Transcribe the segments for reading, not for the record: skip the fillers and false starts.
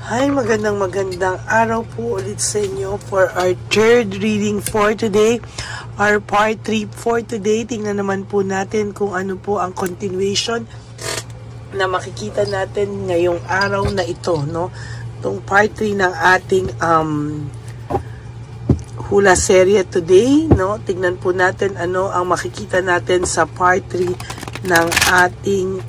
Hi, magandang araw po ulit sa inyo for our third reading for today. Our part 3 for today. Tingnan naman po natin kung ano po ang continuation na makikita natin ngayong araw na ito, no? Itong part 3 ng ating hula serye today, no? Tingnan po natin ano ang makikita natin sa part 3 ng ating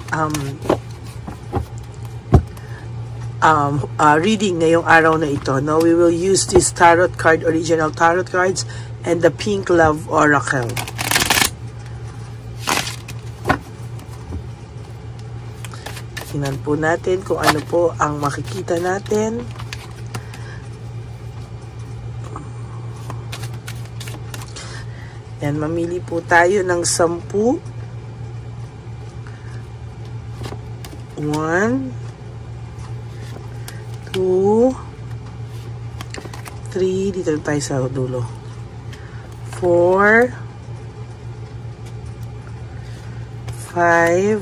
reading ngayong araw na ito. No, we will use this tarot card, original tarot cards, and the Pink Love Oracle. Tingnan po natin kung ano po ang makikita natin. Yan, mamili po tayo ng 10. 1, 2, 3, dito tayo sa dulo. 4, 5,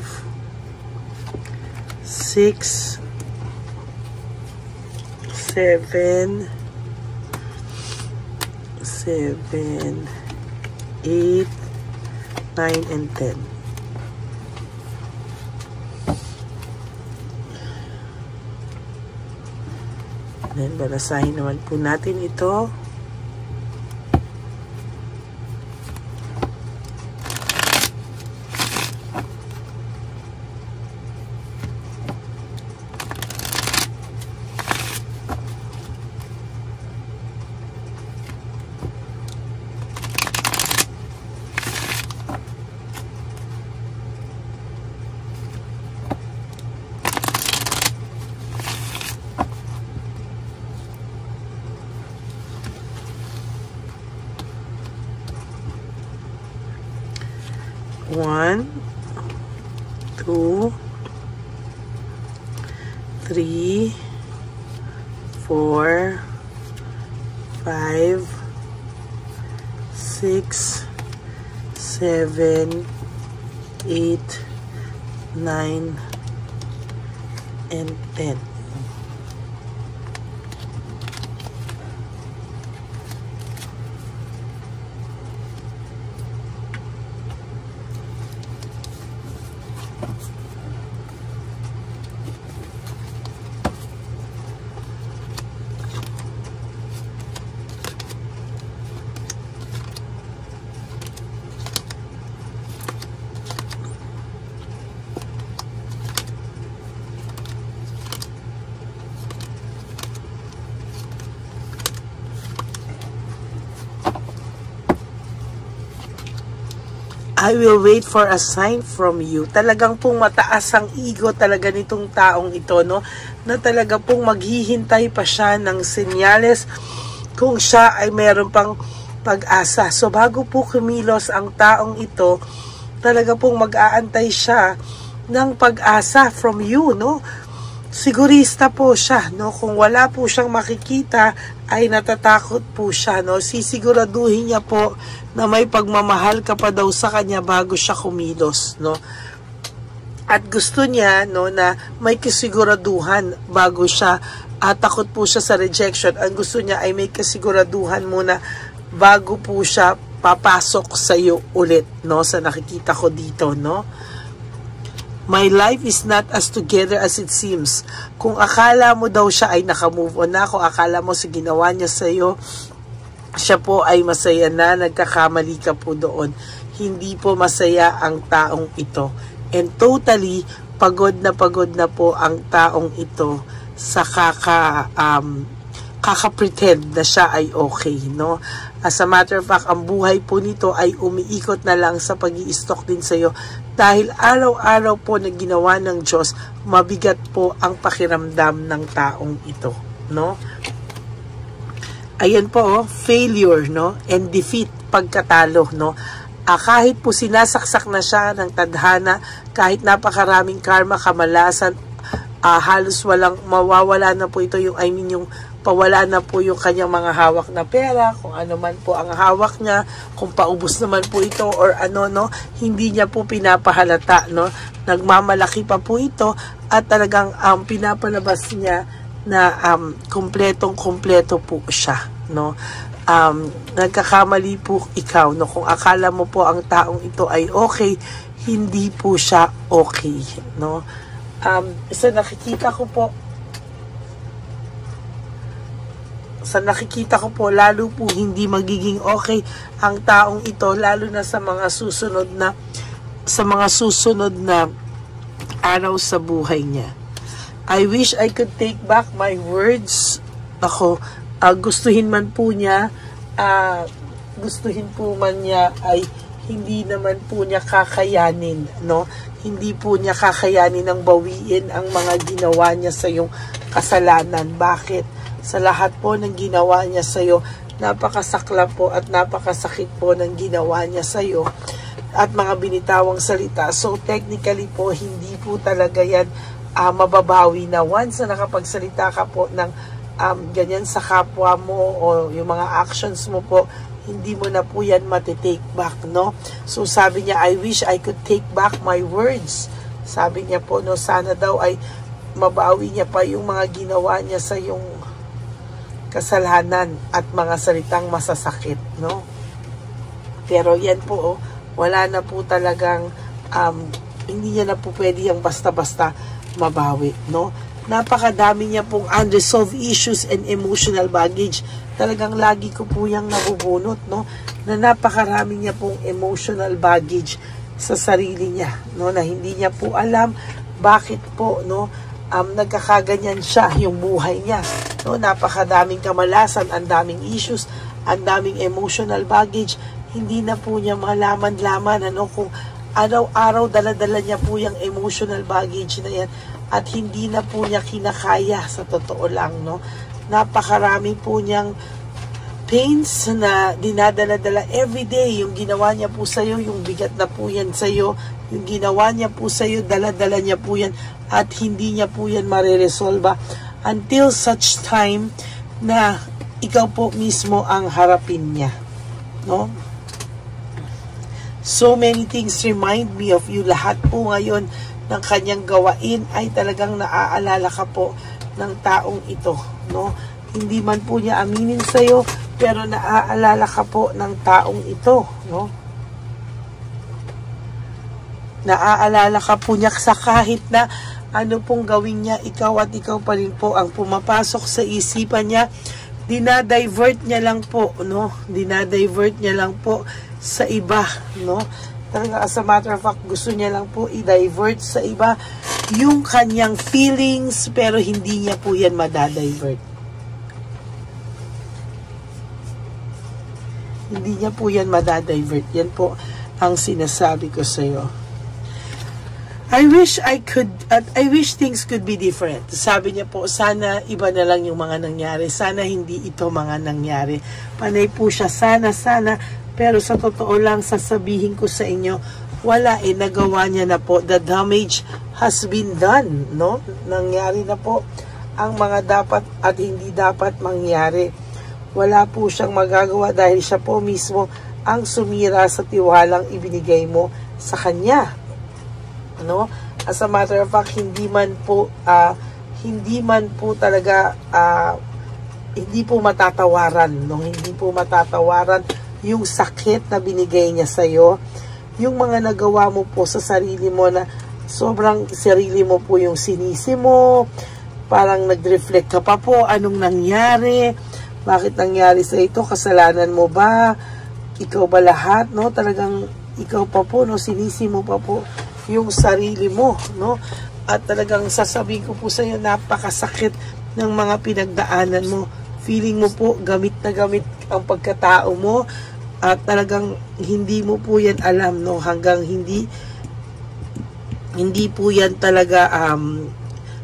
6, 7, 8, 9, and 10. Then, balasahin naman po natin ito. One, 2, 3, 4, 5, 6, 7, 8, 9, and 10. I will wait for a sign from you. Talagang pong mataas ang ego talaga nitong taong ito, no? Na talaga pong maghihintay pa siya ng senyales kung siya ay meron pang pag-asa. So, bago po kumilos ang taong ito, talaga pong mag-aantay siya ng pag-asa from you, no? Sigurista po siya, no? Kung wala po siyang makikita, ay natatakot po siya, no? Sisiguraduhin niya po na may pagmamahal ka pa daw sa kanya bago siya kumilos, no? At gusto niya, no, na may kasiguraduhan bago siya, takot po siya sa rejection. Ang gusto niya ay may kasiguraduhan muna bago po siya papasok sa iyo ulit, no? Sa nakikita ko dito, no? My life is not as together as it seems. Kung akala mo daw siya ay nakamove on na, kung akala mo sa ginawa niya sa iyo, siya po ay masaya na, nagkakamali ka po doon. Hindi po masaya ang taong ito. And totally, pagod na po ang taong ito sa kaka-pretend na siya ay okay, no? As a matter of fact, ang buhay po nito ay umiikot na lang sa pag-i-stalk din sa iyo. Dahil araw-araw po na ginawa ng Diyos, mabigat po ang pakiramdam ng taong ito, no? Ayan po, oh, failure, no? And defeat, pagkatalo, no? Kahit po sinasaksak na siya ng tadhana, kahit napakaraming karma, kamalasan, halos mawawala na po ito yung, yung pawala na po yung kanyang mga hawak na pera, kung ano man po ang hawak niya, kung paubos naman po ito or ano, no, hindi niya po pinapahalata, no, nagmamalaki pa po ito at talagang pinapalabas niya na kumpletong-kumpleto po siya, no? Nagkakamali po ikaw, no? Kung akala mo po ang taong ito ay okay, hindi po siya okay, no? Sa nakikita ko po, lalo po hindi magiging okay ang taong ito, lalo na sa mga susunod na araw sa buhay niya. I wish I could take back my words. Ako, gustuhin po man niya ay hindi naman po niya kakayanin, no? Hindi po niya kakayanin ang bawiin ang mga ginawa niya sa iyong kasalanan. Bakit? Sa lahat po ng ginawa niya sa iyo, napakasakla po at napakasakit po ng ginawa niya sa iyo at mga binitawang salita. So technically po, hindi po talaga yan mababawi na once na nakapagsalita ka po ng ganyan sa kapwa mo o yung mga actions mo po, hindi mo na po yan matitake back, no? So sabi niya, I wish I could take back my words. Sabi niya po, no, sana daw ay mabawi niya pa yung mga ginawa niya sa yung kasalanan at mga salitang masasakit, no? Pero yan po, wala na po talagang hindi niya na po pwede yung basta-basta mabawi, no? Napakadami niya pong unresolved issues and emotional baggage. Talagang lagi ko po yung nabubunot, no? Na napakarami niya pong emotional baggage sa sarili niya, no? Na hindi niya po alam bakit po, no? Nagkakaganyan siya yung buhay niya, no? Napakadaming kamalasan, ang daming issues, ang daming emotional baggage. Hindi na po niya malaman-laman, ano, kung araw-araw dala-dala niya po yung emotional baggage na yan at hindi na po niya kinakaya, sa totoo lang, no? Napakarami po niyang pains na dinadala-dala everyday. Yung ginawa niya po sa'yo, yung bigat na po yan sa'yo, yung ginawa niya po sa'yo, dala-dala niya po yan at hindi niya po yan mareresolba until such time na ikaw po mismo ang harapin niya, no? So many things remind me of you. Lahat po ngayon ng kanyang gawain ay talagang naaalala ka po ng taong ito, no? Hindi man po niya aminin sa'yo, pero naaalala ka po ng taong ito, no? Naaalala ka po niya sa kahit na ano pong gawin niya, ikaw at ikaw pa rin po ang pumapasok sa isipan niya. Dinadivert niya lang po, no? Dinadivert niya lang po sa iba, no? Talaga, as a matter of fact, gusto niya lang po i-divert sa iba yung kanyang feelings, pero hindi niya po yan madadivert. Hindi niya po yan madadivert. Yan po ang sinasabi ko sa iyo. I wish things could be different. Sabi niya po, sana iba na lang yung mga nangyari. Sana hindi ito mga nangyari. Panay po siya, sana. Pero sa totoo lang, sasabihin ko sa inyo, wala, nagawa niya na po. The damage has been done, no? Nangyari na po ang mga dapat at hindi dapat mangyari. Wala po siyang magagawa dahil siya po mismo ang sumira sa tiwalang ibinigay mo sa kanya, no? As a matter of fact, hindi man po talaga hindi po matatawaran, no? Hindi po matatawaran yung sakit na binigay niya sa iyo, yung mga nagawa mo po sa sarili mo na sobrang sarili mo po yung sinisi mo, parang nag-reflect ka pa po, anong nangyari, bakit nangyari sa ito, kasalanan mo ba, ikaw ba lahat, no? Talagang ikaw pa po, no? Sinisi mo pa po yung sarili mo, no? At talagang sasabihin ko po sa iyo, napakasakit ng mga pinagdaanan mo. Feeling mo po gamit na gamit ang pagkatao mo at talagang hindi mo po yan alam, no? Hanggang hindi po yan talaga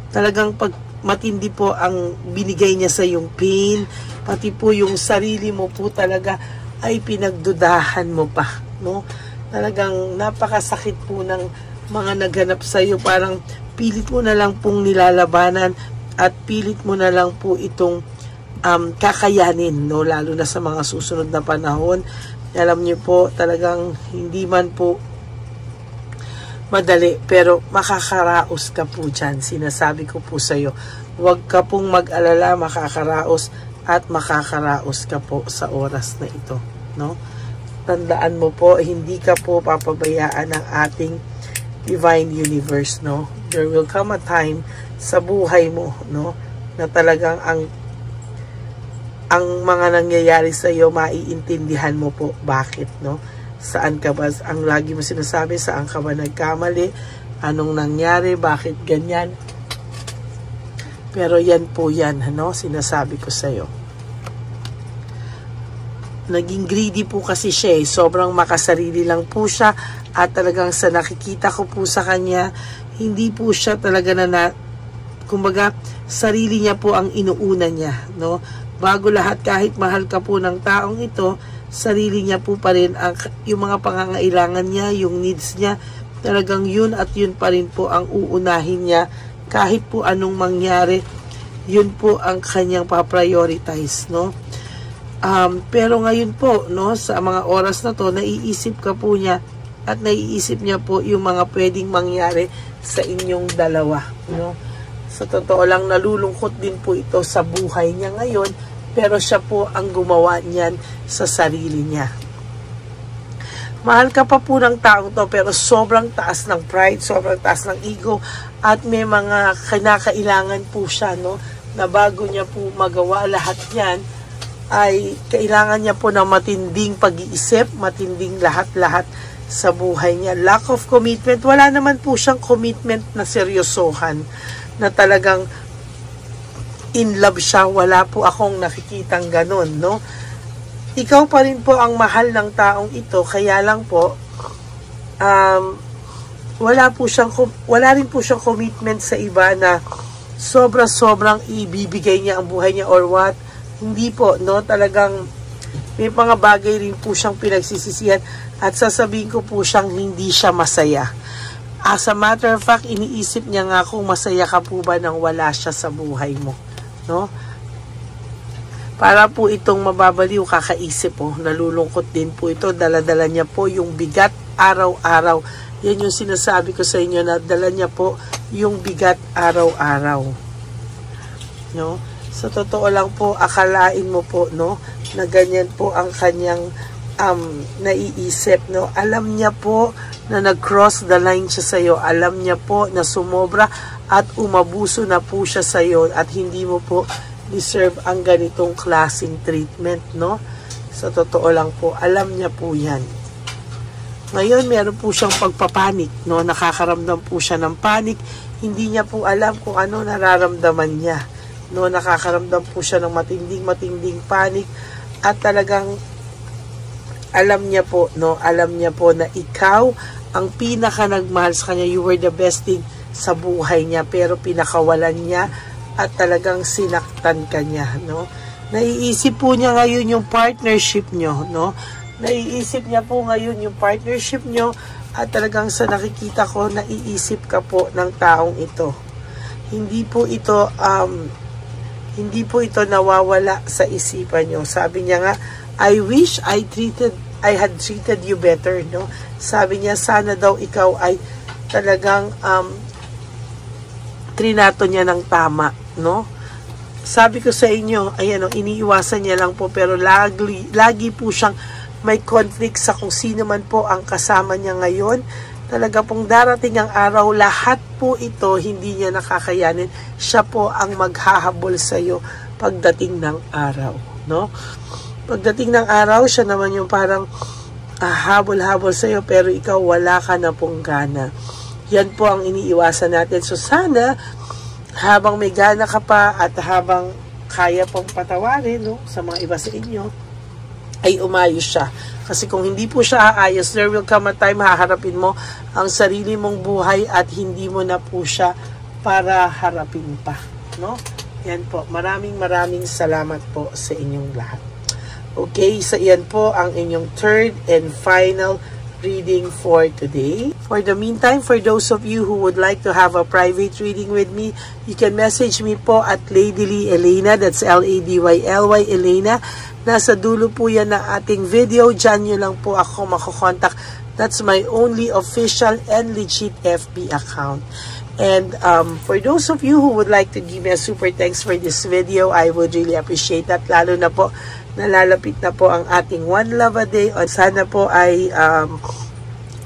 talagang pag matindi po ang binigay niya sa yung pain, pati po yung sarili mo po talaga ay pinagdudahan mo pa, no? Talagang napakasakit po ng mga naghanap sa iyo, parang pilit mo na lang pong nilalabanan at pilit mo na lang po itong kakayanin, no? Lalo na sa mga susunod na panahon. Alam niyo po, talagang hindi man po madali, pero makakaraos ka po dyan. Sinasabi ko po sa iyo, Huwag ka pong mag-alala, makakaraos at makakaraos ka po sa oras na ito, no? Tandaan mo po, hindi ka po papabayaan ng ating divine universe, no? There will come a time sa buhay mo, no, na talagang ang mga nangyayari sa iyo, maiintindihan mo po bakit, no? Saan ka ba, ang lagi mo sinasabi, saan ka ba nagkamali, anong nangyari, bakit ganyan. Pero yan po yan, no? Sinasabi ko sa iyo. Naging greedy po kasi siya, eh. Sobrang makasarili lang po siya, at talagang sa nakikita ko po sa kanya, hindi po siya talaga kumbaga, sarili niya po ang inuuna niya, no? Bago lahat, kahit mahal ka po ng taong ito, sarili niya po pa rin yung mga pangangailangan niya, yung needs niya, talagang yun at yun pa rin po ang uunahin niya. Kahit po anong mangyari, yun po ang kanyang pa-prioritize, no? Pero ngayon po, no, sa mga oras na to, naiisip ka po niya at naiisip niya po yung mga pwedeng mangyari sa inyong dalawa, no? Sa totoo lang, nalulungkot din po ito sa buhay niya ngayon, pero siya po ang gumawa niyan sa sarili niya. Mahal ka pa po ng taong to, pero sobrang taas ng pride, sobrang taas ng ego, at may mga kinakailangan po siya, no, na bago niya po magawa lahat yan, ay kailangan niya po ng matinding pag-iisip, matinding lahat-lahat sa buhay niya. Lack of commitment, wala naman po siyang commitment na seryosohan, na talagang in love siya. Wala po akong nakikitang ganun, no? Ikaw pa rin po ang mahal ng taong ito, kaya lang po, wala rin po siyang commitment sa iba na sobrang ibibigay niya ang buhay niya or what. Hindi po, no? Talagang may mga bagay rin po siyang pinagsisisihan, at sasabihin ko po siyang hindi siya masaya. As a matter of fact, iniisip niya nga kung masaya ka po ba nang wala siya sa buhay mo, no? Para po itong mababaliw, kakaisip po, nalulungkot din po ito, dala-dala niya po yung bigat araw-araw. Yan yung sinasabi ko sa inyo, na dala niya po yung bigat araw-araw, no? Sa totoo lang po, akalain mo po, no, na ganyan po ang kanyang naiisip, no? Alam niya po na nag-cross the line siya sa iyo. Alam niya po na sumobra at umabuso na po siya sa iyo, at hindi mo po deserve ang ganitong klaseng treatment, no? Sa totoo lang po, alam niya po yan. Ngayon, meron po siyang pagpapanik, no? Nakakaramdam po siya ng panic. Hindi niya po alam kung ano nararamdaman niya, no? Nakakaramdam po siya ng matinding panic, at talagang alam niya po, no? Alam niya po na ikaw ang pinaka nagmahal sa kanya. You were the best thing sa buhay niya, pero pinakawalan niya at talagang sinaktan ka niya, no? Naiisip po niya ngayon yung partnership niyo, no? Naiisip niya po ngayon yung partnership niyo, at talagang sa nakikita ko, naiisip ka po ng taong ito. Hindi po ito nawawala sa isipan niyo. Sabi niya nga, I wish I had treated you better, no? Sabi niya, sana daw ikaw ay talagang trinato niya ng tama, no? Sabi ko sa inyo, ayan, iniiwasan niya lang po, pero lagi po siyang may conflict sa kung sino man po ang kasama niya ngayon. Talaga pong darating ang araw, lahat po ito hindi niya nakakayanin. Siya po ang maghahabol sa iyo pagdating ng araw, no? Pagdating ng araw, siya naman yung parang habol-habol sa iyo, pero ikaw wala ka na pong gana. Yan po ang iniiwasan natin. So sana, habang may gana ka pa at habang kaya pong patawarin, no, sa mga iba sa inyo, ay umayos siya. Kasi kung hindi po siya aayos, there will come a time, haharapin mo ang sarili mong buhay at hindi mo na po siya para harapin pa, no? Yan po. Maraming salamat po sa inyong lahat. Okay, so yan po ang inyong third and final reading for today. For the meantime, for those of you who would like to have a private reading with me, you can message me po at Ladyly Elena. That's Ladyly Elena. Nasa dulo po yan ng ating video. Diyan nyo lang po ako makokontak. That's my only official and legit FB account. And for those of you who would like to give me a super thanks for this video, I would really appreciate that. Lalo na po, nalalapit na po ang ating One Love a Day. Sana po ay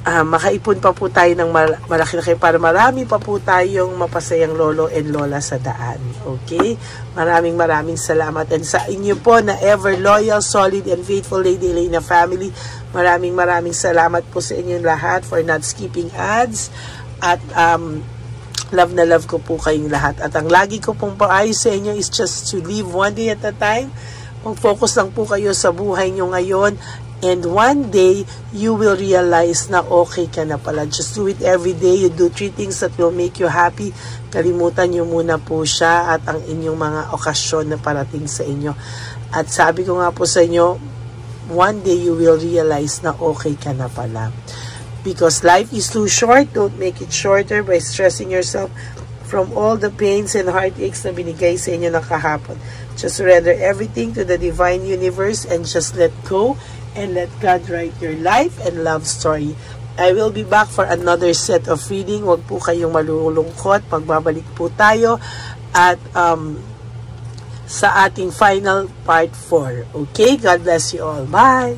makaipon pa po tayo ng malaki-laki para marami pa po tayong mapasayang lolo and lola sa daan. Okay? Maraming salamat. And sa inyo po na ever loyal, solid, and faithful Lady Elena family, maraming salamat po sa inyong lahat for not skipping ads. At love na love ko po kayong lahat. At ang lagi ko pong paayos sa inyo is just to live one day at a time. Mag-focus lang po kayo sa buhay nyo ngayon. And one day, you will realize na okay ka na pala. Just do it every day. You do 3 things that will make you happy. Kalimutan nyo muna po siya at ang inyong mga okasyon na parating sa inyo. At sabi ko nga po sa inyo, one day you will realize na okay ka na pala. Because life is too short, don't make it shorter by stressing yourself from all the pains and heartaches na binigay sa inyo ng kahapon. Just surrender everything to the divine universe and just let go and let God write your life and love story. I will be back for another set of reading. Huwag po kayong malulungkot. Magbabalik po tayo at sa ating final part 4. Okay? God bless you all. Bye!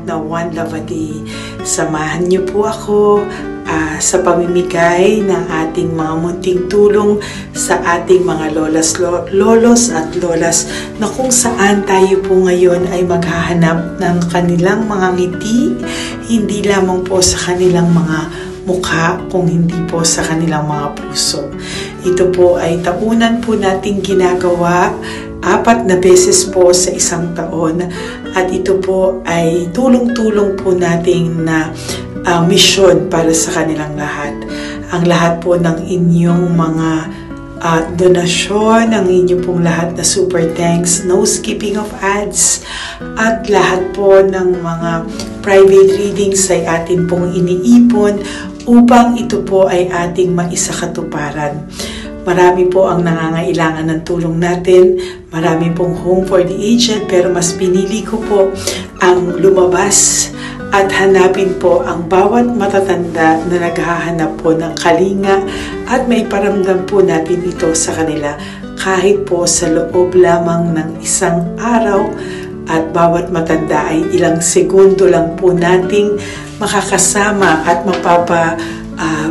Na One Love a Day. Samahan niyo po ako sa pamimigay ng ating mga munting tulong sa ating mga lolos at lolas na kung saan tayo po ngayon ay maghahanap ng kanilang mga ngiti, hindi lamang po sa kanilang mga mukha, kung hindi po sa kanilang mga puso. Ito po ay taunan po nating ginagawa 4 na beses po sa isang taon at ito po ay tulong-tulong po nating na misyon para sa kanilang lahat. Ang lahat po ng inyong mga donasyon, ang inyong pong lahat na super thanks, no skipping of ads, at lahat po ng mga private readings ay atin pong iniipon upang ito po ay ating maisakatuparan. Marami po ang nangangailangan ng tulong natin. Marami pong home for the aged, pero mas pinili ko po ang lumabas at hanapin po ang bawat matatanda na naghahanap po ng kalinga at may paramdam po natin ito sa kanila kahit po sa loob lamang ng isang araw at bawat matanda ay ilang segundo lang po nating makakasama at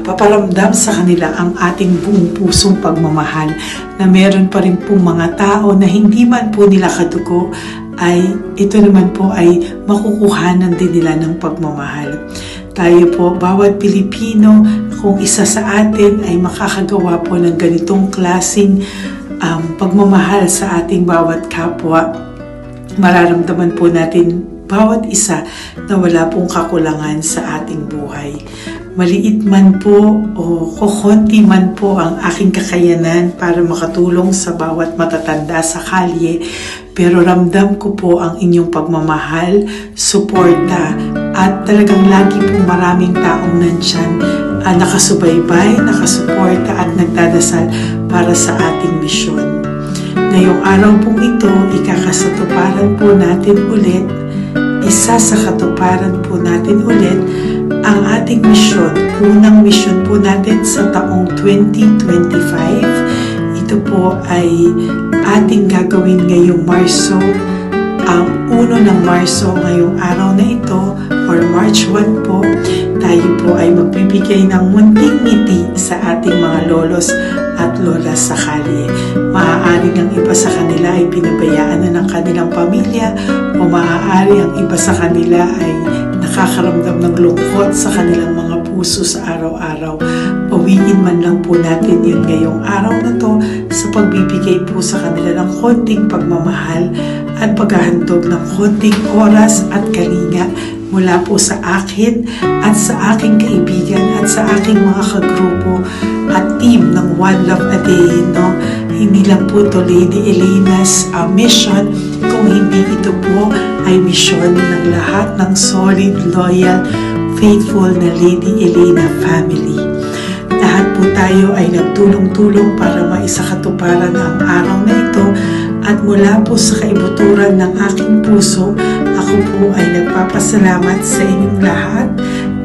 paparamdam sa kanila ang ating buong pusong pagmamahal na meron pa rin pong mga tao na hindi man po nila kadugo ay ito naman po ay makukuhanan din nila ng pagmamahal. Tayo po, bawat Pilipino, kung isa sa atin ay makakagawa po ng ganitong klaseng pagmamahal sa ating bawat kapwa, mararamdaman po natin bawat isa na wala pong kakulangan sa ating buhay. Maliit man po o kokonti man po ang aking kakayanan para makatulong sa bawat matatanda sa kalye, pero ramdam ko po ang inyong pagmamahal, suporta, at talagang lagi po maraming taong nandyan nakasubaybay, nakasuporta at nagdadasal para sa ating misyon. Ngayong araw pong ito, ikakasatuparan po natin ulit, isasakatuparan po natin ulit ang ating misyon, unang misyon po natin sa taong 2025. Ito po ay ating gagawin ngayong Marso, ang 1 ng Marso ngayong araw na ito, or March 1 po, tayo po ay magbibigay ng munting ngiti sa ating mga lolos at lolas sa kalye. Maaaring ang iba sa kanila ay pinabayaan na ng kanilang pamilya o maaari ang iba sa kanila ay nakakaramdam ng lungkot sa kanilang mga puso sa araw-araw. Pawiin man lang po natin yun ngayong araw na to sa pagbibigay po sa kanila ng konting pagmamahal at paghahandog ng konting oras at kalinga mula po sa akin at sa aking kaibigan at sa aking mga kagrupo at team ng One Love a Day. No? Hindi lang po ito Lady Elena's mission, kung hindi ito po ay mission ng lahat ng solid, loyal, faithful na Lady Elena family. Lahat po tayo ay nagtulong-tulong para maisakatuparan ang araw na ito At mula po sa kaibuturan ng aking puso, ako po ay nagpapasalamat sa inyong lahat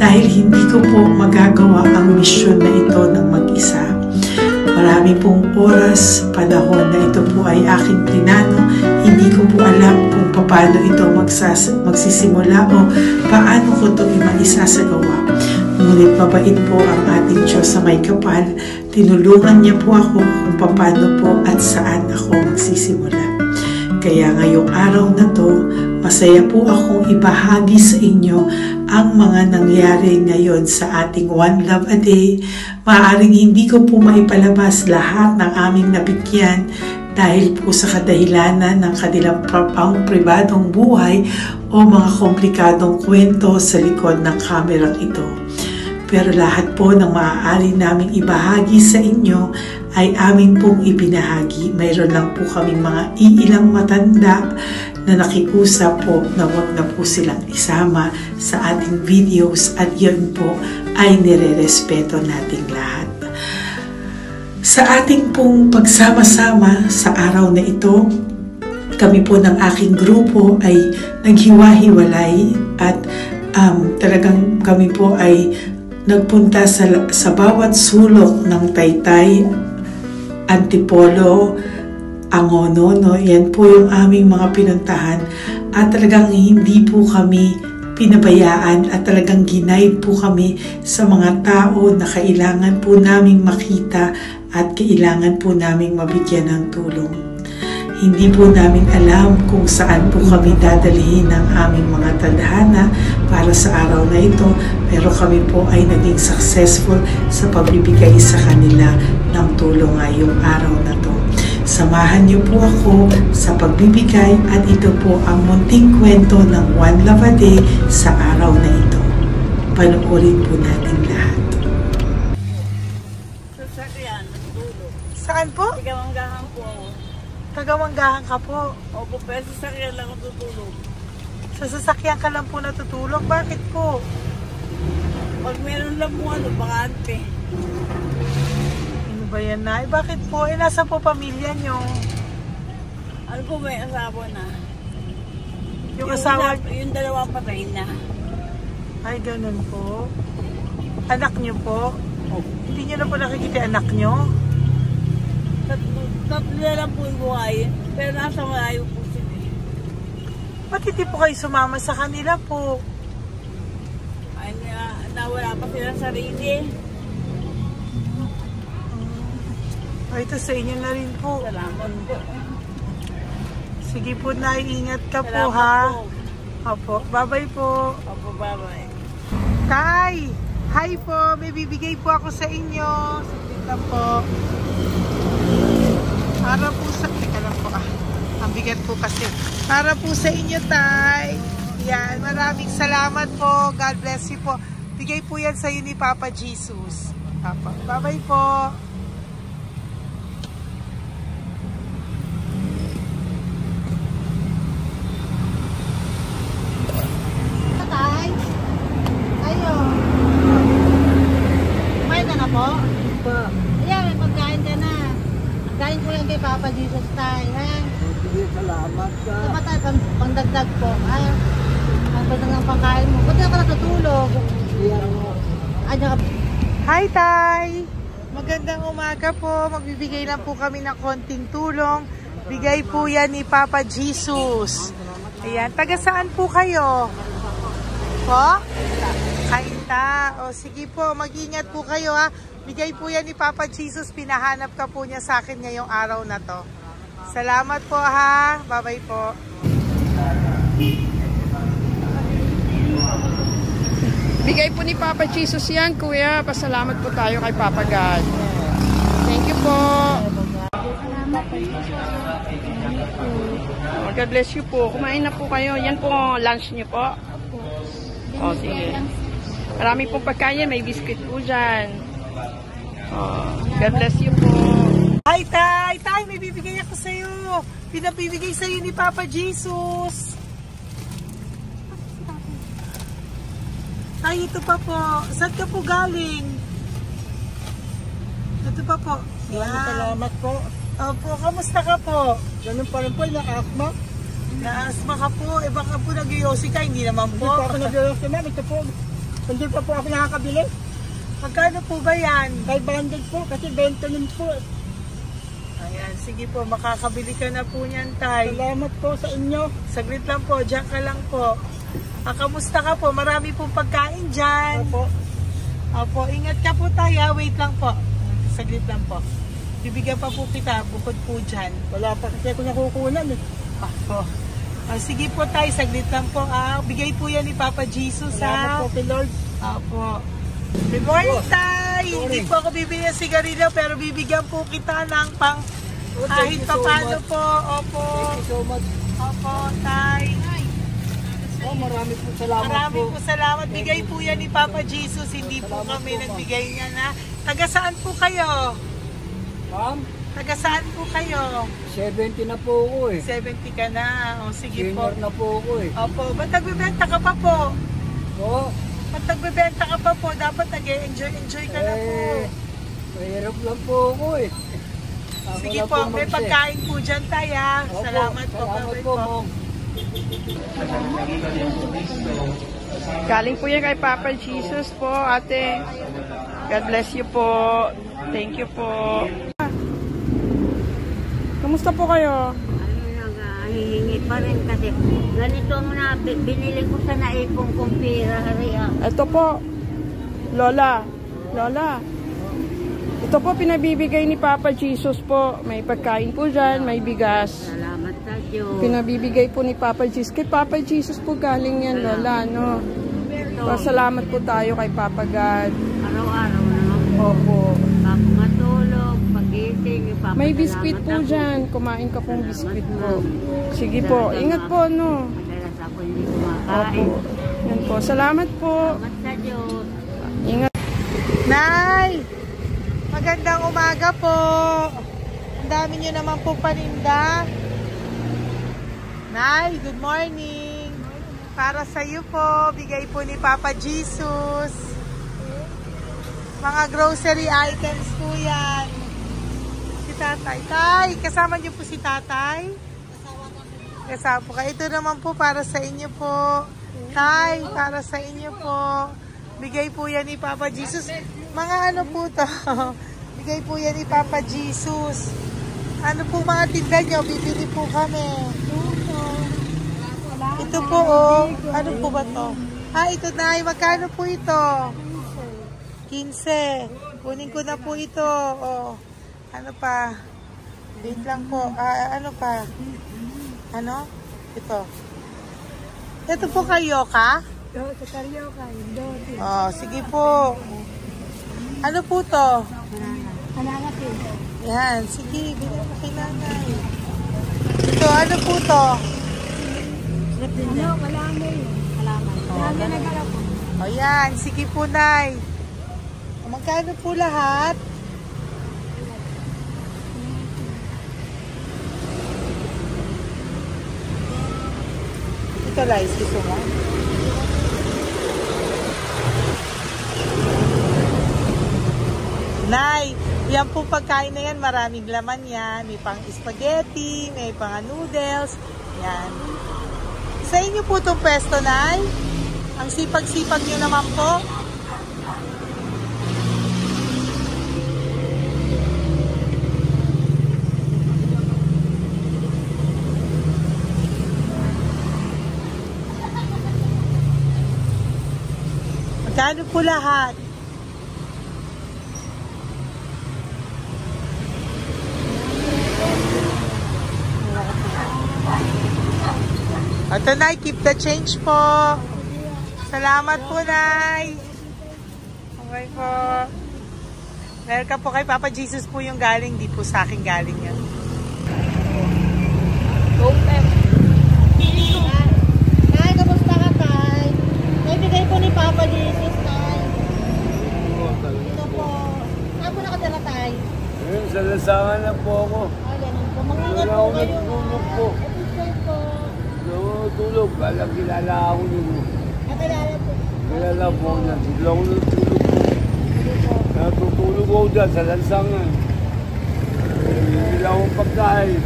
dahil hindi ko po magagawa ang misyon na ito ng mag-isa. Marami pong oras, panahon na ito po ay aking plinano. Hindi ko po alam kung paano ito magsisimula o paano ko ito maisasagawa. Ngunit mabait po ang ating Diyos sa may kapal. Tinulungan niya po ako kung paano po at saan ako magsisimula. Kaya ngayong araw na to, masaya po akong ibahagi sa inyo ang mga nangyari ngayon sa ating One Love a Day. Maaaring hindi ko po maipalabas lahat ng aming nabigyan dahil po sa kadahilanan ng kanilang pribadong buhay o mga komplikadong kwento sa likod ng kamerang ito. Pero lahat po ng maaari naming ibahagi sa inyo ay amin pong ibinahagi. Mayroon lang po kaming mga iilang matanda na nakiusap po na huwag na po silang isama sa ating videos at yun po ay nire-respeto nating lahat. Sa ating pong pagsama-sama sa araw na ito, kami po ng aking grupo ay naghiwa-hiwalay at talagang kami po ay nagpunta sa bawat sulok ng Taytay, Antipolo, Angono, no? Yan po yung aming mga pinuntahan at talagang hindi po kami pinabayaan at talagang ginaid po kami sa mga tao na kailangan po naming makita at kailangan po naming mabigyan ng tulong. Hindi po namin alam kung saan po kami dadalhin ng aming mga tadhana para sa araw na ito, pero kami po ay naging successful sa pagbibigay sa kanila ng tulong ngayong araw na to. Samahan niyo po ako sa pagbibigay at ito po ang munting kwento ng One Love a Day sa araw na ito. Panoorin po natin lahat. Sasakyan, dulo. Saan po? Tagamanggahan po ako. Tagamanggahan ka po. Opo, pero sasakyan lang ako tutulog. Sa sasakyan ka lang po natutulog? Bakit po? Pag meron lang po bakante. Ano ba yan, Nay? Bakit po? Nasa po pamilya nyo? Ano po, may asawa na. Yung asawa? Yung dalawa patay na. Ay, ganun po. Anak nyo po? Opo. Hindi nyo na po nakikita anak nyo? Tatlo na lang po yung buhay. Pero nasa malayo po sila. Ba't hindi po kayo sumama sa kanila po? Ay, nawala pa sila sarili. Ay, ito sa inyo na rin po. Salamat po. Sige po, Nay. Ingat ka po, Salamat ha? po. Opo. Bye-bye po. Opo, bye-bye. Tay! Hi po! May bibigay po ako sa inyo. Saglit lang po. Para po sa... Teka lang po, ang bigat po kasi. Para po sa inyo, Tay. Yan. Maraming salamat po. God bless you po. Bigay po yan sa iyo ni Papa Jesus. Papa. Bye-bye po. Kain ko lang kay Papa Jesus tayo, ha? Sige, salamat ka. Kapatay, pangdagdag po, ha? Ang pagdagdag ng pangkain mo. Buti ako natutulog. Hi, Tay! Magandang umaga po. Magbibigay lang po kami ng konting tulong. Bigay po yan ni Papa Jesus. Ayan. Taga saan po kayo? Po? Kainta. O sige po, mag-ingat po kayo, ha? Bigay po yan ni Papa Jesus. Pinahanap ka po niya sa akin ngayong araw na to. Salamat po, ha? Bye-bye po. Bigay po ni Papa Jesus yan, Kuya. Pasalamat po tayo kay Papa God. Thank you po. God bless you po. Kumain na po kayo. Yan po lunch niyo po. O, sige. Marami pong pagkain. May biscuit po dyan. God bless you po. Hi, Tay! Tay, may bibigay ako sa'yo. Pinabibigay sa'yo ni Papa Jesus. Tay, ito pa po. Saan ka po galing? Ito pa po. Yan. Salamat po. Opo, kamusta ka po? Ganun pa rin po, na-asthma. Naasma ka po, eh baka po nag-yosi ka, hindi naman Hindi po. po ako nag-iossi, ma'am. Ito po, hindi pa po ako nakakabili. Magkano po ba yan? 500 po, kasi 20 nun po. Ayan, sige po, makakabili ka na po niyan, Tay. Salamat po sa inyo. Saglit lang po, dyan ka lang po. Kamusta ka po? Marami pong pagkain dyan. Opo. Opo, ingat ka po tayo. Wait lang po. Saglit lang po. Bibigyan pa po kita, bukod po dyan. Wala pa kasi ako nakukunan eh. Opo. Sige po tayo, saglit lang po. Bigay po yan ni Papa Jesus, Salamat po kay Lord. Opo. Good morning, Tay! Hindi po ako bibili ng sigarilyo, pero bibigyan po kita ng pang kahit pa paano po. Opo. Thank you so much. Opo, Tay. Oh, marami po salamat Marami po. po salamat. Bigay po yan ni Papa Jesus. Hindi po kami nagbigay niya na. Taga saan po kayo? Ma'am, Taga saan po kayo? 70 na po ako eh. 70 ka na. O sige po. Senior na po ako eh. Opo. Ba't nagbibenta ka pa po? Oo. Ba't nagbibenta ka pa po? Dapat nag-enjoy ka na po. Mahirap lang po ako eh. Ako Sige lang po. May mag-isa. pagkain po dyan tayo. Opo, Salamat po. Salamat Bye-bye po, po. ma'am. Galing po yan kay Papa Jesus po, ate. God bless you po. Thank you po. Kamusta po kayo? Hihingi pa rin kasi ganito ang binili ko sa naipong kong pera. Ito po, Lola. Lola. Ito po pinabibigay ni Papa Jesus po. May pagkain po dyan, may bigas. Salamat sa Diyos. Pinabibigay po ni Papa Jesus. Kay Papa Jesus po galing yan, Lola, no? Pasalamat po tayo kay Papa God. Araw-araw naman po. Opo. Bago matulog, pagising, ipapasalamat May biskwit po ako. dyan. Kumain ka pong biskwit po. Sige po. Ingat po, no? Madalas ako hindi Opo. kumakain. Yan po. Salamat po. Salamat sa Diyos. Ingat. Nay! Magandang umaga po. Ang dami nyo naman po paninda. Nay, good morning. Para sa iyo po, bigay po ni Papa Jesus. Mga grocery items po yan. Si Tatay. Tay, kasama niyo po si Tatay? Kasama po kayo. Ito naman po para sa inyo po. Tay, para sa inyo po. Bigay po yan ni Papa Jesus. Mga ano po to? Bigay po yan ni Papa Jesus. Ano po mga tinda nyo? Bibili po kami. Ito po oh. Ano po ba to? Ito na. Magkano po ito? 15. Kunin ko na po ito. Oh. Ano pa? Wait lang po. Ano pa? Ano? Ito. Ito po kayo ka? Oh, sige po. Ano po to? Yan, sige, bilhin mo kay nanay. Ito, ano po to? O yan, sige po, nay. Magkano po lahat? Ito, Lice, gusto mo? Nay, yan po pagkain na yan, maraming laman yan. May pang spaghetti, may pang noodles. Yan. Sa inyo po itong pwesto, Nay? Ang sipag-sipag nyo naman po. Magkano po lahat? Ito, Nay, keep the change po. Salamat po, Nay. Okay po. Welcome po kay Papa Jesus po yung galing. Di po sa akin galing yan. Tay, kamusta ka, Tay? Naibigay po ni Papa Jesus, Tay. Ito po. Saan po nakatira, Tay? Sa lasangan na po ako. Ganun po. Mag-ingat Wala po ako kayo. natulog po. Ito po. Tulog. Alam, kilala ako nun. Nakilala po. Kilala po na. Sila ako natulog po. Natutulog ako dyan sa lansangan. Bibili akong pagkain.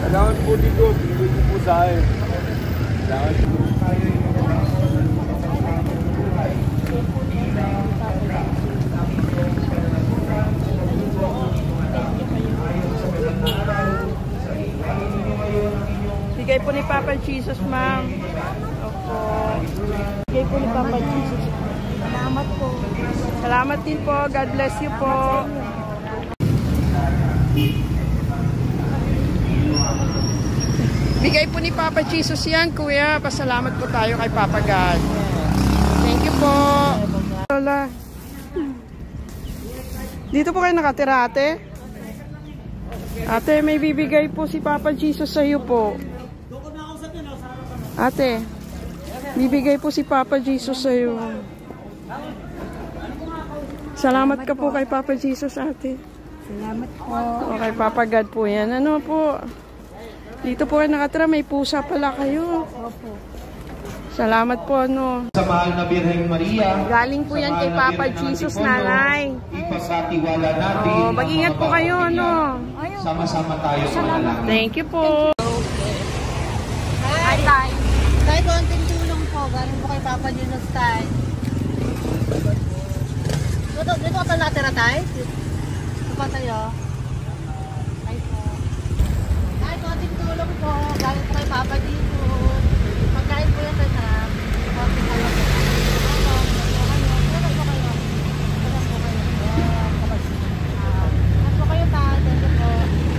Kailangan po dito, bibili ko po sa akin. Kailangan po. Bigay po ni Papa Jesus, ma'am. Opo. Bigay po ni Papa Jesus. Salamat po. Salamat din po. God bless you po. Bigay po ni Papa Jesus yan, kuya. Pasalamat po tayo kay Papa God. Thank you po. Lola. Dito po kayo nakatira, ate? Ate, may bibigay po si Papa Jesus sa iyo po. Ate, bibigay po si Papa Jesus sa iyo. Salamat ka po kay Papa Jesus, ate. Salamat po. O, kay Papa God po yan. Ano po? Dito po kayo nakatira, may pusa pala kayo. Opo. Salamat po, ano. Sa mahal na Birheng Maria. Galing po yan kay Papa Jesus, nanay. Ipagkatiwala natin. Oh, mag-ingat po kayo, ano. Sama-sama tayo manalangin. Thank you po. Hi, Tay. Tay, konting tulong po. Galing po kay Papa Jesus, Tay. Dito ka pala natira, Tay? Dito pa tayo. Tay po. Tay, konting tulong po. Galing po kay Papa Jesus. Pagkain po yan, Tay, sa konting tulong po.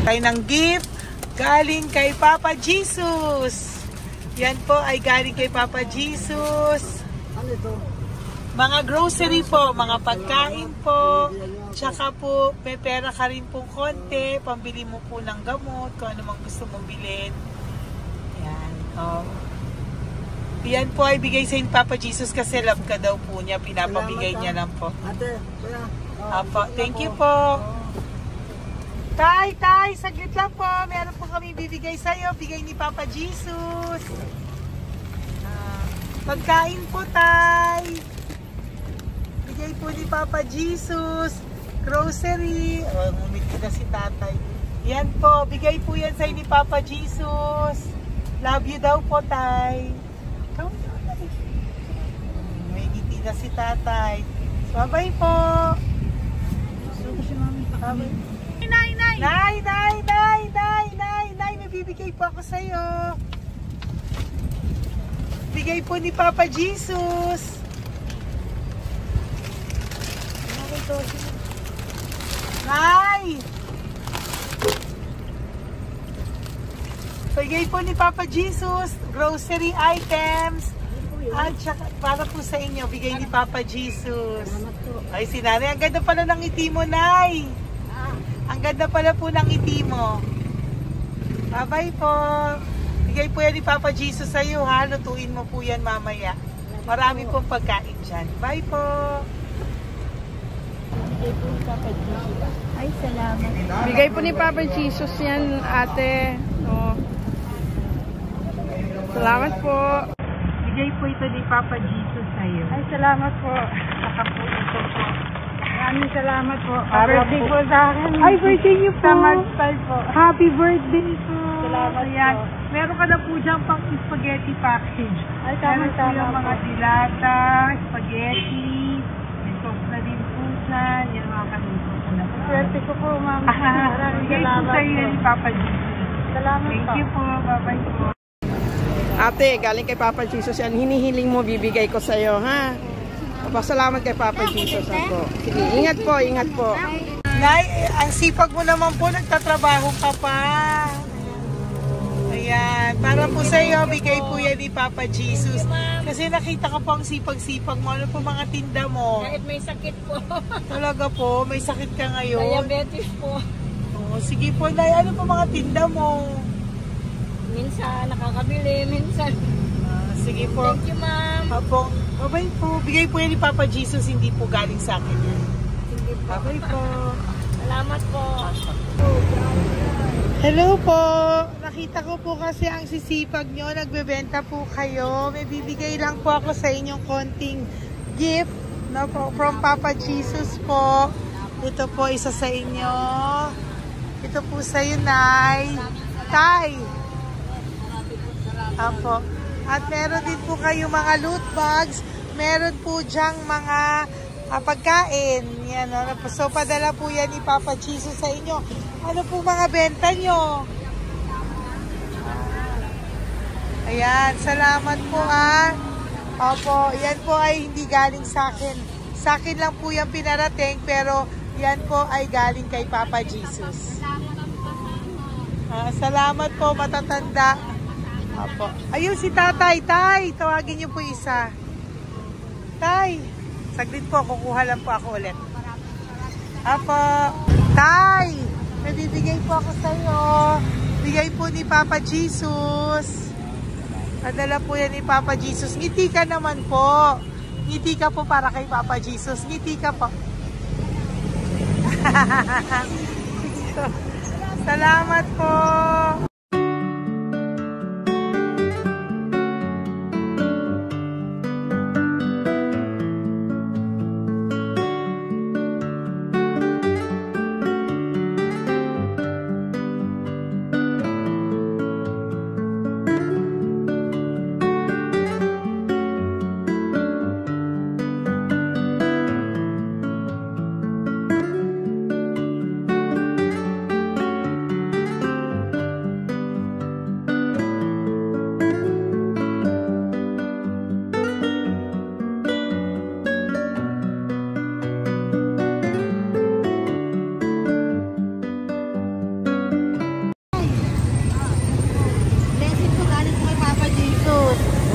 Tayo ng gift galing kay Papa Jesus. Yan po ay galing kay Papa Jesus. Ano ito? Mga grocery po, mga pagkain po. Tsaka po, may pera ka rin po konti. Pambili mo po ng gamot, kung ano mang gusto mong bilhin. Yan. Yan po ay bigay sa Papa Jesus kasi love ka daw po niya. Pinapabigay niya lang po. Ate, kuya. Apo, thank you po. Tay, saglit lang po. Meron po kami bibigay sa'yo. Bigay ni Papa Jesus. Pagkain po, Tay. Bigay po ni Papa Jesus. Grocery. Ngumiti na si Tatay. Yan po. Bigay po yan sa'yo ni Papa Jesus. Love you daw po, Tay. May ngiti na si Tatay. Bye-bye po. Bye-bye. Nay, may bibigay po ako sa'yo. Bigay po ni Papa Jesus. Nay! Bigay po ni Papa Jesus, grocery items. At saka, para po sa inyo, bigay ni Papa Jesus. Ay, si Nanay, ang ganda pala ng ngiti mo, Nay. Ang ganda pala po ng ngiti mo. Bye-bye po. Bigay po yan ni Papa Jesus sa iyo, ha? Lutuin mo po yan mamaya. Marami pong pagkain dyan. Bye po. Bigay po ni Papa Jesus. Ay, salamat. Bigay po ni Papa Jesus yan, ate. Oh. Salamat po. Bigay po ito ni Papa Jesus sa iyo. Ay, salamat po. Saka po ito po. Maraming salamat po. Birthday po sa akin. Ay, birthday niyo po. Sa March po. Happy birthday po. Salamat Ayan. po. Meron ka na po dyan pang spaghetti package. Ay, Meron po tama-tama yung mga po. dilata, spaghetti, may sauce na din po dyan. Yan mga kaluto ko na po. Swerte ko po, ma'am. Maraming Bigay po salamat sa iyo po. ni Papa Jesus. Salamat Thank po. you po. Bye-bye po. Ate, galing kay Papa Jesus yan. Hinihiling mo, bibigay ko sa iyo, ha? Pasalamat kay Papa Jesus ako. Sige, ingat po, ingat po. Nay, ang sipag mo naman po, nagtatrabaho ka pa. Ayan, para po sa iyo, bigay po yan ni Papa Jesus. Kasi nakita ko po ang sipag-sipag mo. Ano po mga tinda mo? Kahit may sakit po. Talaga po, may sakit ka ngayon. Diabetes po. Oh, sige po, Nay, ano po mga tinda mo? Minsan nakakabili, minsan. Sige po. Thank you, ma'am. Apo, bye po. Bigay po yan ni Papa Jesus, hindi po galing sa akin yan. Sige po. Bye po. Salamat po. Hello po. Nakita ko po kasi ang sisipag nyo. Nagbebenta po kayo. May bibigay lang po ako sa inyong konting gift, no, po, from Papa Jesus po. Ito po, isa sa inyo. Ito po sa'yo, Nay. Tay. Apo. At meron din po kayo mga loot bags. Meron po dyang mga pagkain. Yan, so, padala po yan ni Papa Jesus sa inyo. Ano po mga benta nyo? Ayan, salamat po Opo, yan po ay hindi galing sa akin. Sa akin lang po yan pinarating, pero yan po ay galing kay Papa Jesus. Salamat po, matatanda. Opo. Ayun si Tatay. Tay, tawagin niyo po isa. Tay, saglit po, kukuha lang po ako ulit. Opo. Tay, may bibigay po ako sa iyo. Bigay po ni Papa Jesus. Padala po yan ni Papa Jesus. Ngiti ka naman po. Ngiti ka po para kay Papa Jesus. Ngiti ka po. Salamat po.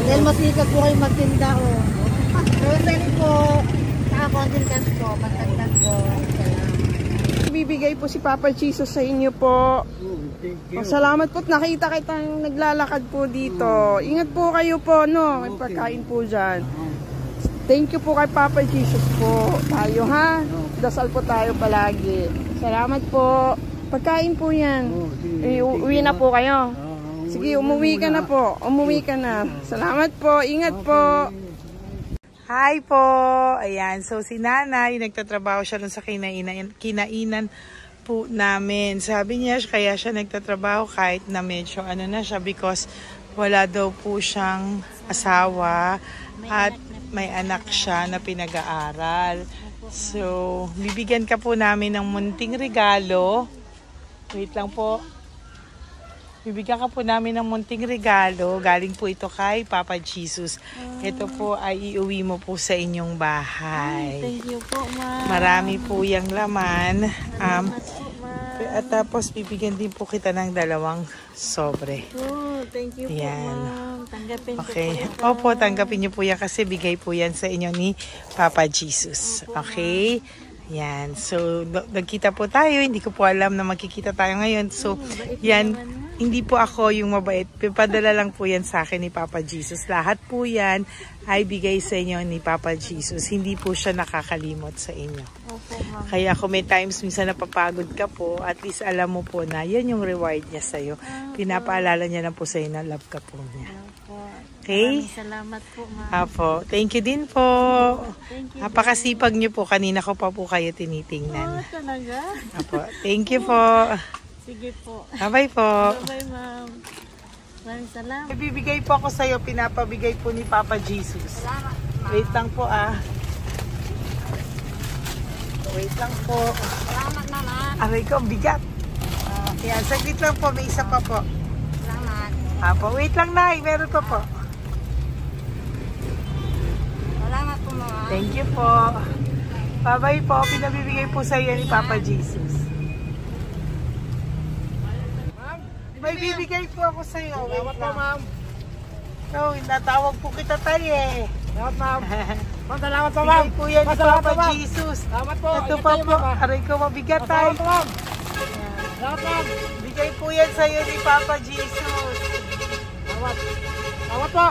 Dahil masikap po kayo magtinda o. So, sali po, nakakontintas po, matagdag po. Bibigay po si Papa Jesus sa inyo po. Salamat po, nakita kitang naglalakad po dito. Ingat po kayo po, no? May pagkain po dyan. Thank you po kay Papa Jesus po. Tayo ha? Dasal po tayo palagi. Salamat po. Pagkain po yan. Uwi na po kayo. Sige, umuwi ka na po. Umuwi ka na. Salamat po. Ingat po. Hi po. Ayan. So, si Nanay, nagtatrabaho siya dun sa kinainan po namin. Sabi niya, kaya siya nagtatrabaho kahit na medyo ano na siya because wala daw po siyang asawa at may anak siya na pinag-aaral. So, bibigyan ka po namin ng munting regalo. Wait lang po. Bibigyan ka po namin ng munting regalo. Galing po ito kay Papa Jesus. Ito po ay iuwi mo po sa inyong bahay. Thank you po, ma'am. Marami po yung laman. At tapos bibigyan din po kita ng 2 sobre. Oh, thank you po, ma'am. Tanggapin okay. po. Opo, tanggapin niyo po yan kasi bigay po yan sa inyo ni Papa Jesus. Okay? Yan. So, nagkita po tayo. Hindi ko po alam na magkikita tayo ngayon. So, yan. Hindi po ako yung mabait. Padala lang po yan sa akin ni Papa Jesus. Lahat po yan ay bigay sa inyo ni Papa Jesus. Hindi po siya nakakalimot sa inyo. Opo, ma'am. Kaya kung may times minsan napapagod ka po, at least alam mo po na yan yung reward niya sa'yo. Pinapaalala niya lang po sa'yo na love ka po niya. Okay? Maraming salamat po, ma'am. Apo. Thank you din po. Thank you. Napakasipag niyo po. Kanina ko pa po kayo tinitingnan. Talaga? Apo. Thank you po. Sige po. Bye-bye po. Bye-bye, ma'am. Maraming salamat. Ibibigay po ako sa'yo. Pinapabigay po ni Papa Jesus. Salamat, ma'am. Wait lang po Wait lang po. Salamat, ma'am. Aray ko, bigat. Yan, saglit lang po. May isa pa po. Salamat. Apo, wait lang na. Meron pa po. Salamat po, ma'am. Thank you po. Bye-bye po. Pinabibigay po sa'yo ni Papa Jesus. May bibigay po ako sa iyo. Salamat po, ma'am. No, natawag po kita tayo eh. Salamat, ma'am. Ma'am, salamat po, Bigay ma'am. po yan ni Salamat Papa po, ma'am. Jesus. Salamat po. Ito Ingat pa kayo, po. ma'am. Aray ko, mabigat tayo. Salamat po, ma'am. Salamat, ma'am. Bigay po yan sa iyo ni Papa Jesus. Salamat. Salamat po.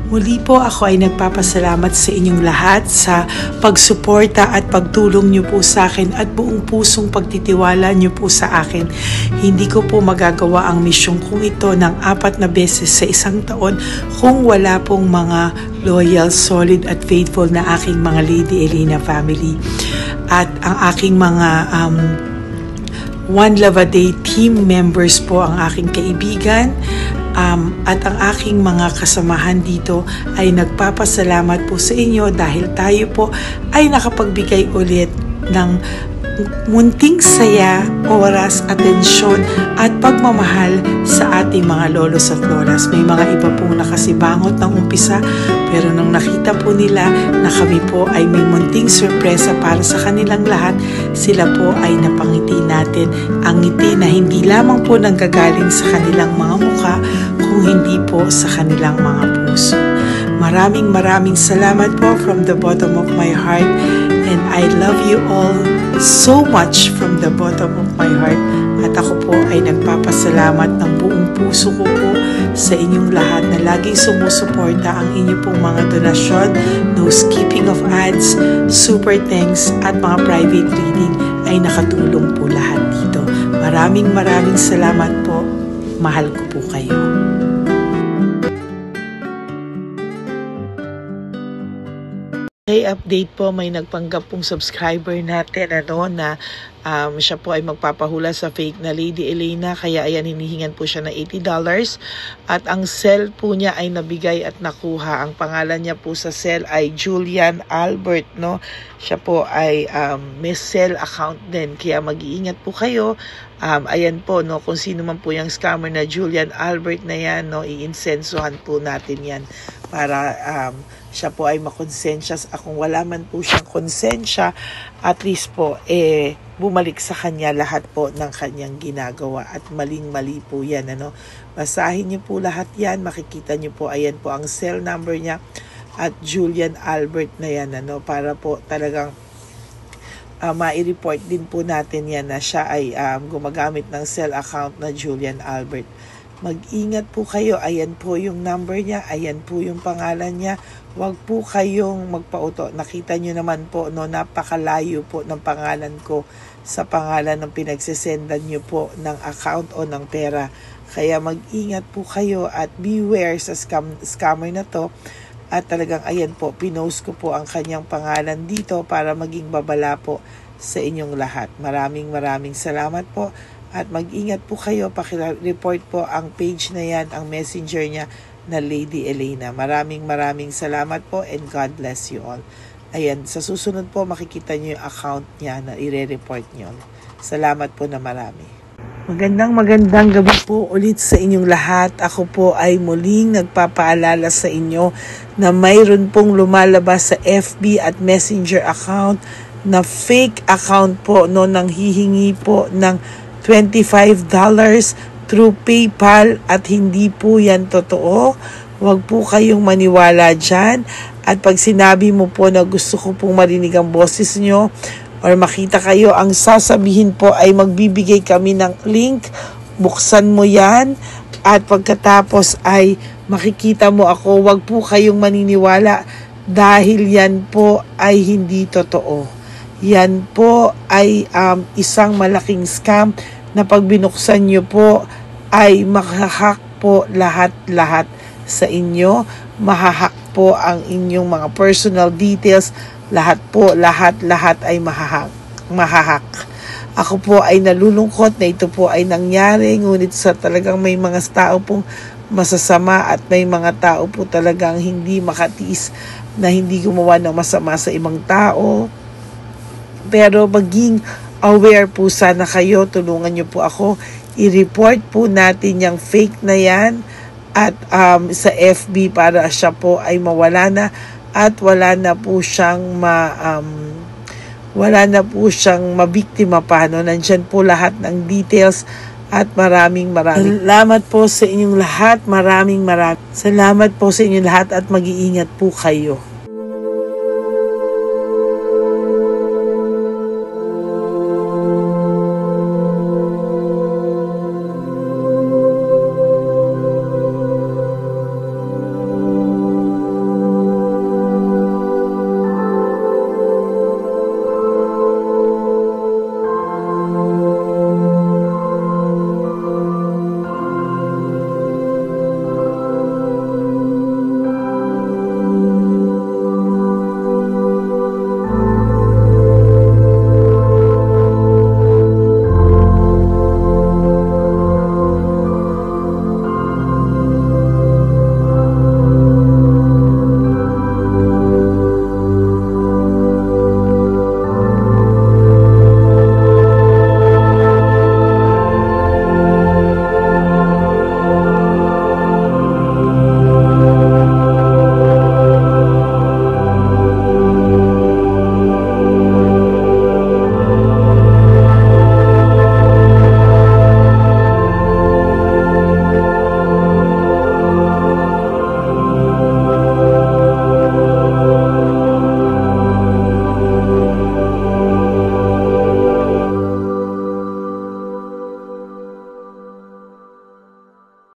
Muli po ako ay nagpapasalamat sa inyong lahat sa pagsuporta at pagtulong niyo po sa akin at buong pusong pagtitiwala niyo po sa akin. Hindi ko po magagawa ang misyong kong ito ng 4 na beses sa isang taon kung wala pong mga loyal, solid at faithful na aking mga Lady Elena family. At ang aking mga One Love a Day team members po, ang aking kaibigan, at ang aking mga kasamahan dito ay nagpapasalamat po sa inyo dahil tayo po ay nakapagbigay ulit ng munting saya, oras, atensyon at pagmamahal sa ating mga lolos at lolas. May mga iba pong nakasibangot ng umpisa, pero nung nakita po nila na kami po ay may munting sorpresa para sa kanilang lahat, sila po ay napangiti natin. Ang ngiti na hindi lamang po nanggagaling sa kanilang mga mukha, kung hindi po sa kanilang mga puso. Maraming salamat po from the bottom of my heart, and I love you all so much from the bottom of my heart. At ako po ay nagpapasalamat ng buong puso ko po sa inyong lahat na laging sumusuporta. Ang inyo pong mga donasyon, no skipping of ads, super thanks at mga private reading ay nakatulong po lahat dito. Maraming salamat po. Mahal ko po kayo. Okay, update po, may nagpanggap pong subscriber natin na siya po ay magpapahula sa fake na Lady Elena, kaya ayan, hinihingan po siya ng $80 at ang cell po niya ay nabigay at nakuha. Ang pangalan niya po sa cell ay Julian Albert, no? Siya po ay may cell account din, kaya mag-iingat po kayo. Ayan po, no, kung sino man po yung scammer na Julian Albert na yan, no, iinsensuhan po natin yan para siya po ay makonsensya. Kung wala man po siyang konsensya, at least po bumalik sa kanya lahat po ng kanyang ginagawa, at maling-mali po yan, ano. Basahin niyo po lahat yan, makikita niyo po, ayan po ang cell number niya at Julian Albert na yan, ano, para po talagang mai-report din po natin yan na siya ay gumagamit ng cell account na Julian Albert. Mag-ingat po kayo. Ayan po yung number niya. Ayan po yung pangalan niya. Huwag po kayong magpauto. Nakita nyo naman po, no, napakalayo po ng pangalan ko sa pangalan ng pinagsisendan nyo po ng account o ng pera. Kaya mag-ingat po kayo at beware sa scammer na to. At talagang ayan po, pinost ko po ang kanyang pangalan dito para maging babala po sa inyong lahat. Maraming salamat po. At mag-ingat po kayo, pakireport po ang page na yan, ang messenger niya na Lady Elena. Maraming salamat po, and God bless you all. Ayan, sa susunod po makikita niyo yung account niya na i-report niyo. Salamat po na marami. Magandang gabi po ulit sa inyong lahat. Ako po ay muling nagpapaalala sa inyo na mayroon pong lumalabas sa FB at Messenger account na fake account po, no, nang hihingi po ng $25 through PayPal, at hindi po yan totoo. Huwag po kayong maniwala dyan. At pag sinabi mo po na gusto ko pong marinig ang boses nyo or makita kayo, ang sasabihin po ay magbibigay kami ng link, buksan mo yan, at pagkatapos ay makikita mo ako. Huwag po kayong maniniwala dahil yan po ay hindi totoo. Yan po ay isang malaking scam na pag binuksan nyo po ay mahahack po lahat sa inyo. Mahahack po ang inyong mga personal details. Lahat ay mahahack. Ako po ay nalulungkot na ito po ay nangyari, ngunit sa talagang may mga tao pong masasama at may mga tao po talagang hindi makatiis na hindi gumawa ng masama sa ibang tao. Pero maging aware po sana kayo, tulungan nyo po ako, i-report po natin yung fake na yan at sa FB para siya po ay mawala na at wala na po siyang mabiktima pa, no? Nandyan po lahat ng details at maraming salamat po sa inyong lahat. Maraming salamat po sa inyong lahat at mag-iingat po kayo.